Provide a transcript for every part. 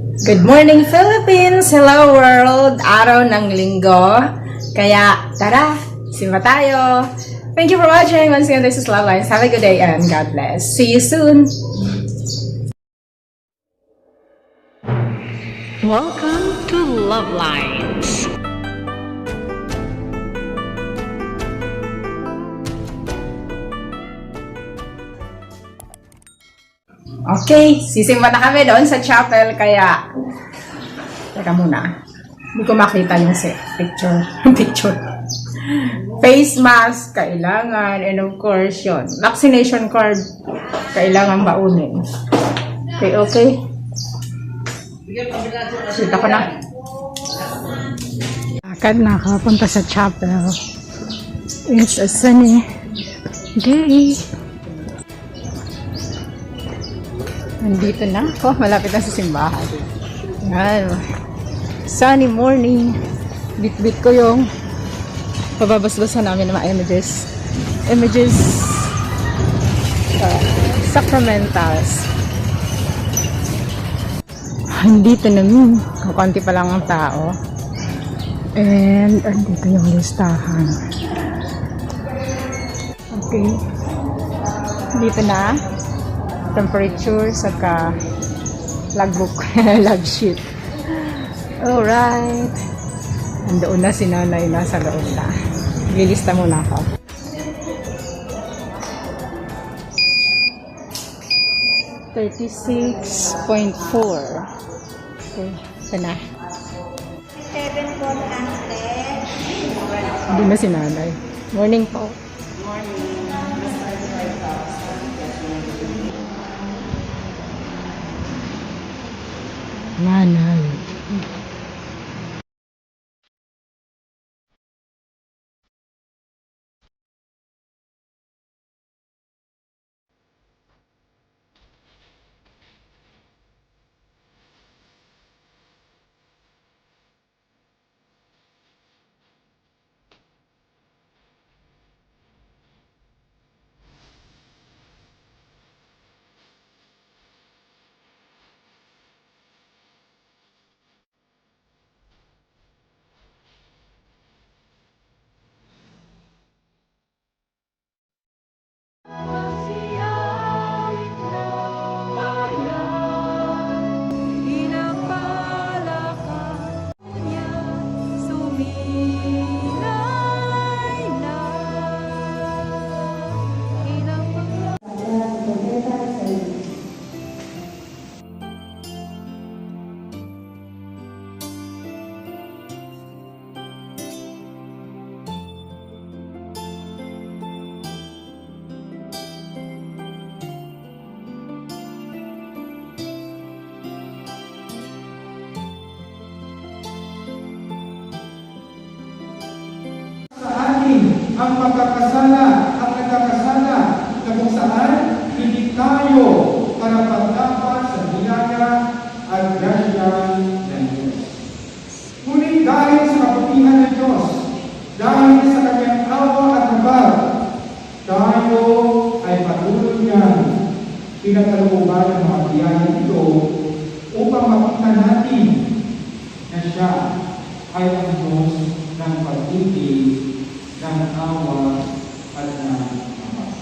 Good morning, Philippines! Hello, world! Araw ng linggo. Kaya, tara, simba tayo! Thank you for watching. Once again, this is Love Lines. Have a good day and God bless. See you soon! Welcome to Love Lines. Okay, sisimba na kami doon sa chapel, kaya teka muna, hindi ko makita yung picture. Face mask, kailangan, and of course yun, vaccination card, kailangan baunin. Okay. Kita ko na. Akad nakapunta sa chapel. It's a sunny day. Nandito na ako. Malapit na sa simbahan. Yan. Sunny morning. Bit-bit ko yung pababasbasan namin ng mga images. Sacramentals. Andito na yun. Kakunti pa lang ang tao. And andito yung listahan. Okay. Dito na. Temperature, saka logbook, log sheet. Alright. Andoon na si nanay, nasa loob na. Lilista muna ako. $36.4. Okay, ito na. 7 po ang set. Hindi na si nanay. Morning po. Nanay. Ang magkakasala at nagkakasala na kung saan hindi tayo karapat-dapat sa biyaya at grasya ng Diyos. Ngunit dahil sa kabutihan ng Diyos, dahil sa kanyang awa at habag, tayo ay patuloy niyang pinagkalooban ng mga biyaya ito upang makita natin na siya ay ang Diyos ng pag-ibig, ng awa at ng habag.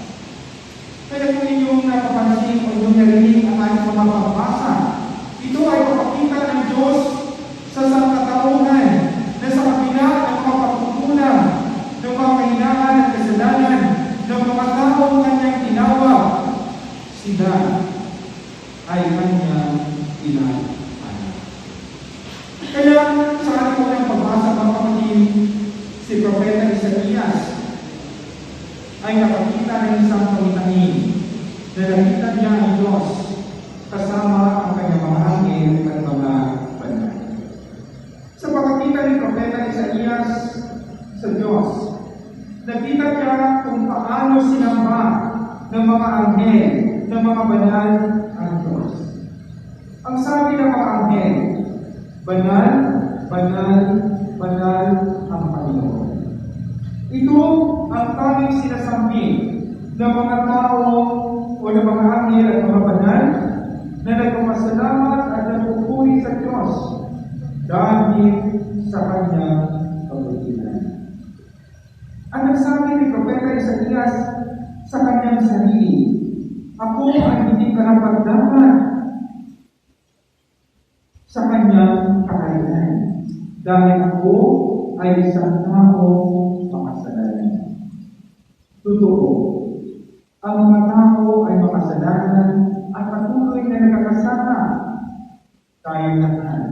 Kaya kung inyong napapansin o inyong narinig ang ating mga pagbasa, ito ay papakita ng Diyos sa sangkatauhan na sa kabila ng mga pagkukulang, ng mga kahinaan at kasalanan ng mga taong kanyang tinawag, sila ay kanyang tinawag. Kaya sa ating unang pagbasa, mga kapatid, si Propeta Isaías ay nakakita ng isang pangitahin na nakita niya ang Diyos kasama ang kanyang mga anghel at mga banal. Sa pagkakita ni Propeta Isaías sa Diyos, nakita niya kung paano sinamba ng mga anghel, ng mga banal ang Diyos. Ang sabi ng mga anghel, banal, banal, banal ang Panginoon. Ito ang tanging sinasabi ng mga tao o ng mga anghel at mga banal na nagpapasalamat at nagpupuri sa dahil sa kanyang kabutihan. At nagsabi ni Propeta Isaías sa kanyang sarili, ako ay hindi karapat-dapat sa kanyang kakailan, dahil ako ay isang tao makasalanan. Totoo, ang mga tao ay makasalanan at patuloy na nakakasama. Tayo lahat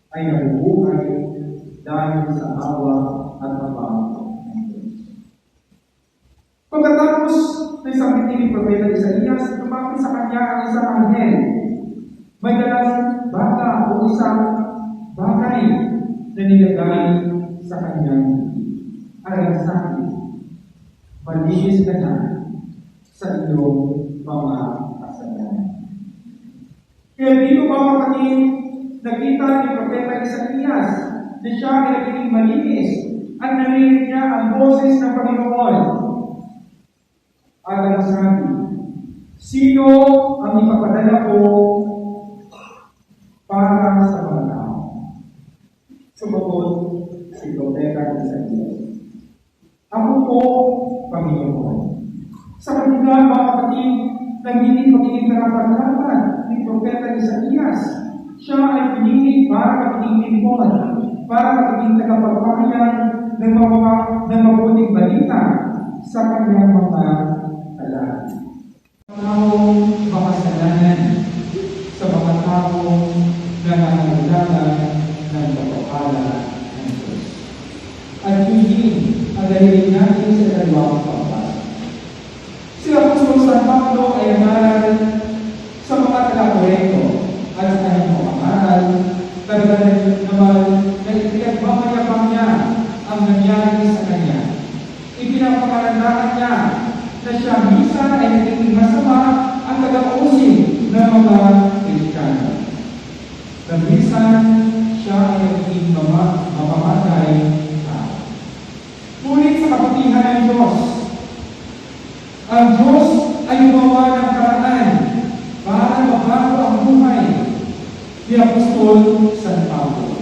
ay nabubuhay dahil sa awa at pagpapalagay ng Diyos. Pagkatapos ng sabihin ni Propeta Isaías, lumapit sa kanya ang isang anghel. May dalang bata o isang bagay na nilagay sa kanyang ay sabi, malinis ka na sa iyong mga kasalanan. Kaya dito mga kapatid, nakita ni Propeta Isaías na siya ay naging malinis at narinig niya ang boses ng Panginoon. At ang sabi, sino ang ipapadala ko para sa mga tao? Sumagot si Propeta Isaías, ako po, Panginoon. Sa kanila, mga kapatid, nagiging magiging karapat-dapat ni Propeta Isaías. Siya ay pinili para magiging lingkod, para magiging tagapagpahayag ng mabuting balita sa kanyang mga talaan. Taong makasalanan sa mga taong nangangailangan ng pagpapala ng Diyos. At hindi ang dahilin natin sa dalawang pagbasa. Si Apostol San Pablo ay nangaral sa mga taga-Korento at sa kanyang pamaharal, talagang naman na ipinagmamayabang niya ang nangyari sa kanya. Ipinapangalandakan niya na siya minsan ay naging masama ang taga-usig ng mga Kristiyano. Na minsan siya ay naging mamamatay tao. Ngunit sa kabutihan ng Diyos, ang Diyos ay gumawa ng paraan para mabago ang buhay ni Apostol San Pablo.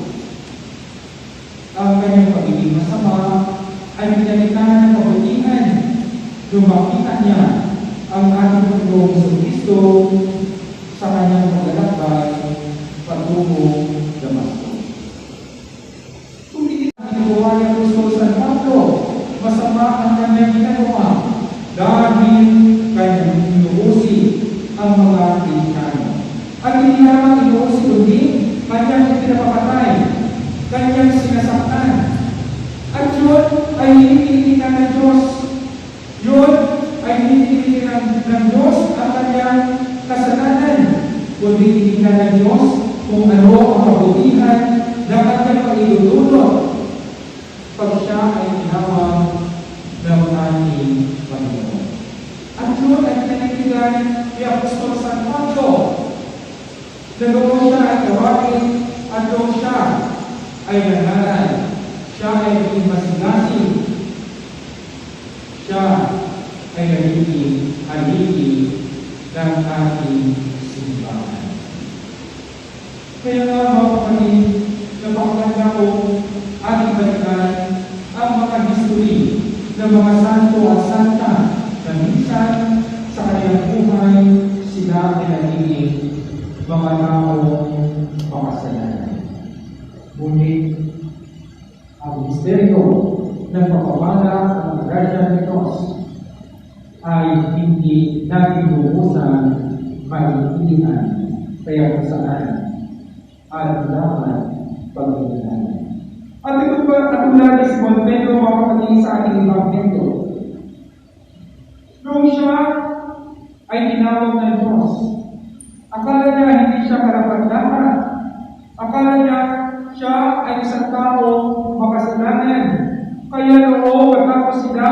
Ang kanyang pagiging masama ay pinalitan ng kabutihan nung makita niya ang ating Panginoong Jesucristo sa kanyang paglalakbay patungo Damasco. Kung hindi ang ginagawa ni Apostol San Pablo, masama ang kanyang ginagawa dahil kanyang inuusi ang mga Kristiyano. At hindi lamang inuusi kundi kanyang pinapapatay, kanyang sinasaktan. At yun ay hinihilikan ng Diyos. Yun ay hinihilikan ng Diyos ang kanyang kasalanan. Kundi hinihilikan ng Diyos kung ano ang kabutihan na kanyang pag-ilulunod pag siya ay tinawag ng ating Panginoon. At yun ay pinanigilan ni Apostol San Pablo. Nagawin siya ay tawagin at doon siya ay nangaral. Siya ay naging masigasig. Siya ay naging haligi ng ating simbahan. Kaya nga mga kapatid, napakaganda ko ating balikan ang mga history ng mga santo at santa na minsan sa kanilang buhay sila ay naging mga taong makasalanan. Ngunit ang misteryo ng pagpapala ng grasya ng Diyos ay hindi natin lubusan maintindihan kaya kung saan at dapat pagkakalan. At ito ba katulad ni Simon Pedro mga kapatid sa ating Ebanghelyo? Nung siya ay tinawag ng Diyos, akala niya hindi siya karapat-dapat. Akala niya siya ay isang tao makasalanan. Kaya noong matapos sila,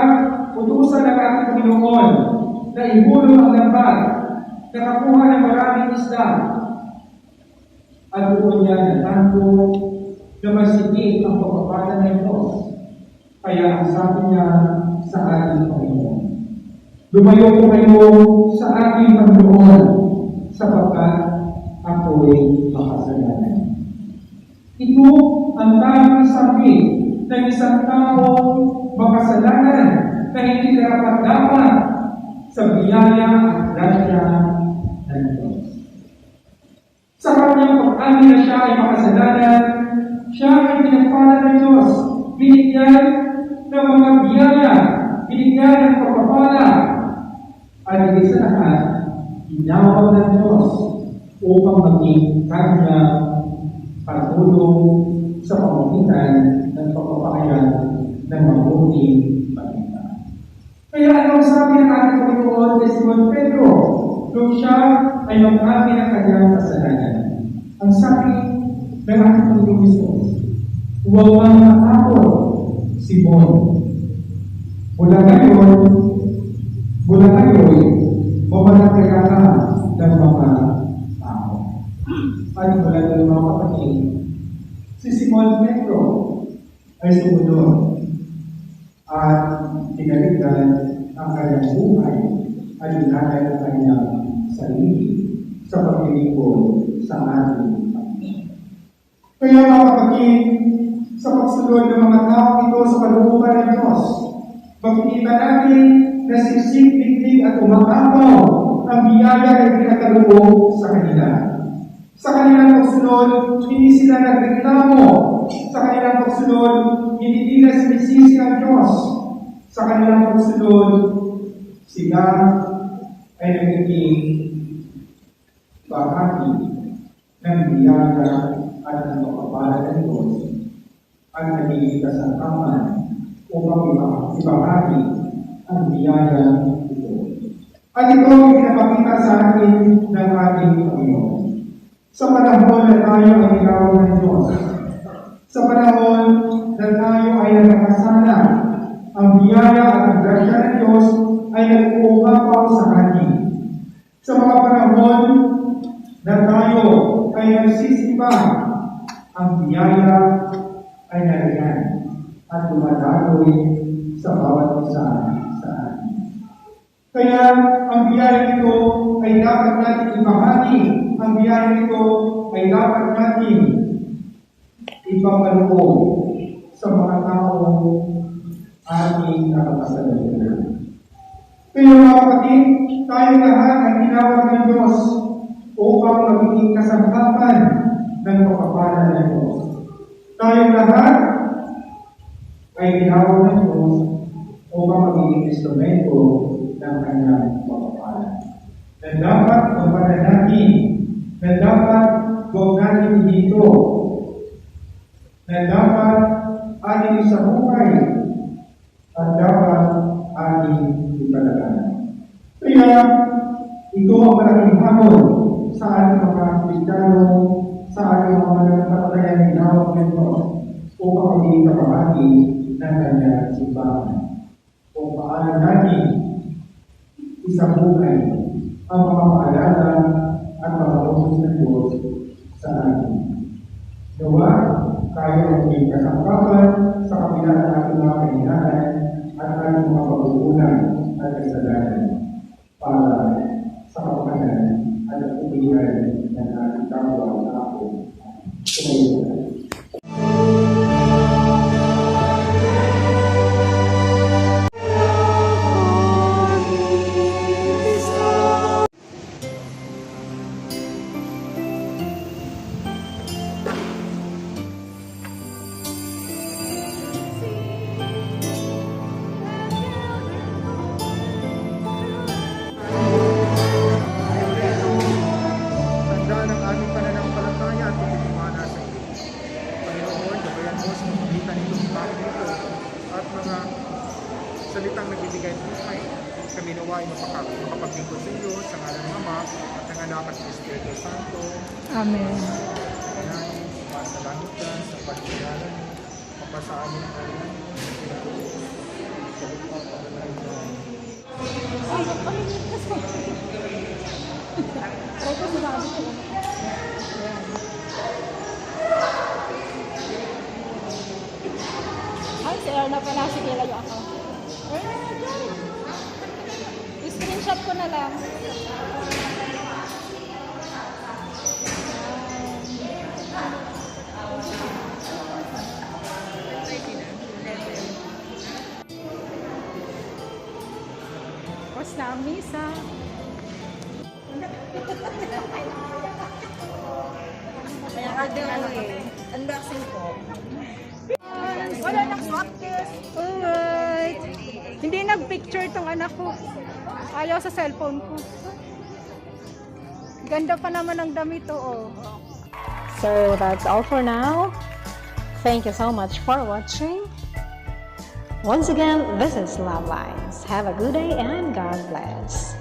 utusan ng ating Panginoon na ihulog ang lambat, nakakuha ng maraming isda. At doon niya natanto na masigit ang pagpapala ng Diyos. Kaya ang sabi niya sa ating Panginoon, lumayo po kayo sa ating Panginoon sapagkat ako'y makasalanan. Ito ang tanging sabi ng isang taong makasalanan na hindi karapat-dapat sa biyaya at grasya ng Diyos. Sa kanyang pag-amin na siya ay makasalanan, siya ay pinagpala ng Diyos, binigyan ng mga biyaya, binigyan ng pagpapala, at higit sa lahat, inawag ng Diyos upang maging kanyang pagtulong sa pamamagitan ng pagpapahayag ng mabuting balita. Kaya anong sabi ng ating Panginoon kay Simon Pedro nung siya ay mag-amin ng kanyang kasalanan? Ang sabi ng ating Panginoon Jesus, huwag kang matakot, Simon. Mula ngayon, mamalagaya ka ng mga tao. At mula ng mga kapatid, si Simon Pedro ay sumunod at pinalitan ang kanyang buhay at inakay ang kanyang sarili sa paglilingkod sa ating Panginoon. Kaya mga kapatid, sa pagsunod ng mga tao ito sa kalooban ng Diyos, makikita natin na siksik-tiktik at umakapaw ang biyaya na pinagkaloob sa kanila. Sa kanilang pagsunod, hindi sila nagreklamo. Sa kanilang pagsunod, hindi nila sinisisi ang Diyos. Sa kanilang pagsunod, sila ay nagiging bahagi ng biyaya at ng pagpapala ng Diyos at nagiging kasangkaman upang ibahagi ang biyaya ito. At ito ay pinapakita sa atin ng ating Panginoon. Sa panahon na tayo ay tinawag ng Diyos, sa panahon na tayo ay nakakasala, ang biyaya at ang grasya ng Diyos ay nag-uumapaw sa atin. Sa mga panahon na tayo ay nagsisimba, ang biyaya ay nariyan at dumadaloy sa bawat isa sa atin. Kaya ang biyaya ito ay dapat natin ibahagi. Ang biyaya ito ay dapat natin ipapaloob sa mga taong ating nakakasalukuyan. Kaya mga kapatid, tayo lahat ay tinawag ng Diyos upang magiging kasangkapan ng pagpapala ng Diyos. Tayo lahat ay tinawag ng Diyos upang magiging instrumento ng kanyang pagpapala. Na dapat gampanan natin, na dapat gawin natin dito, na dapat ating isabuhay, at dapat ating ipalalanan. Kaya, ito ang malaking hamon sa ating mga Kristiyano, sa ating mga mananampalatayang tinawag ng Diyos upang magiging kabahagi ng kanyang simbahan. Kung paano natin isabuhay ang mga paalala at mga utos ng Diyos sa atin. Nawa, tayo ang maging kasangkapan sa kabila ng ating mga kahinaan at ating mga pagkukulang at kasalanan para sa kapakanan at kapulihan ng ating kapwa sa ako. Sumayon. Salitang nagbibigay buhay, kami nawa ay makapaglingkod sa iyo sa ngalan ng Ama at ng Anak at ng Espiritu Santo. Amen. Ayan, masalangit ka sa pagkiralan mo, mapasaan mo ang alam mo, sa lupa para lang dyan. Ay, pamilikas ko. Try ko sinabi ko. Ay, si Erna pala, sige lang yung account. I-screenshot ko na lang. na ang misa. Kaya ka din ano eh. Unboxing po. Wala nang swap test. Alright. Hindi nag-picture tong anak ko. Ayaw sa cellphone ko. Ganda pa naman ng damit to, oh. So, that's all for now. Thank you so much for watching. Once again, this is Love Lines. Have a good day and God bless.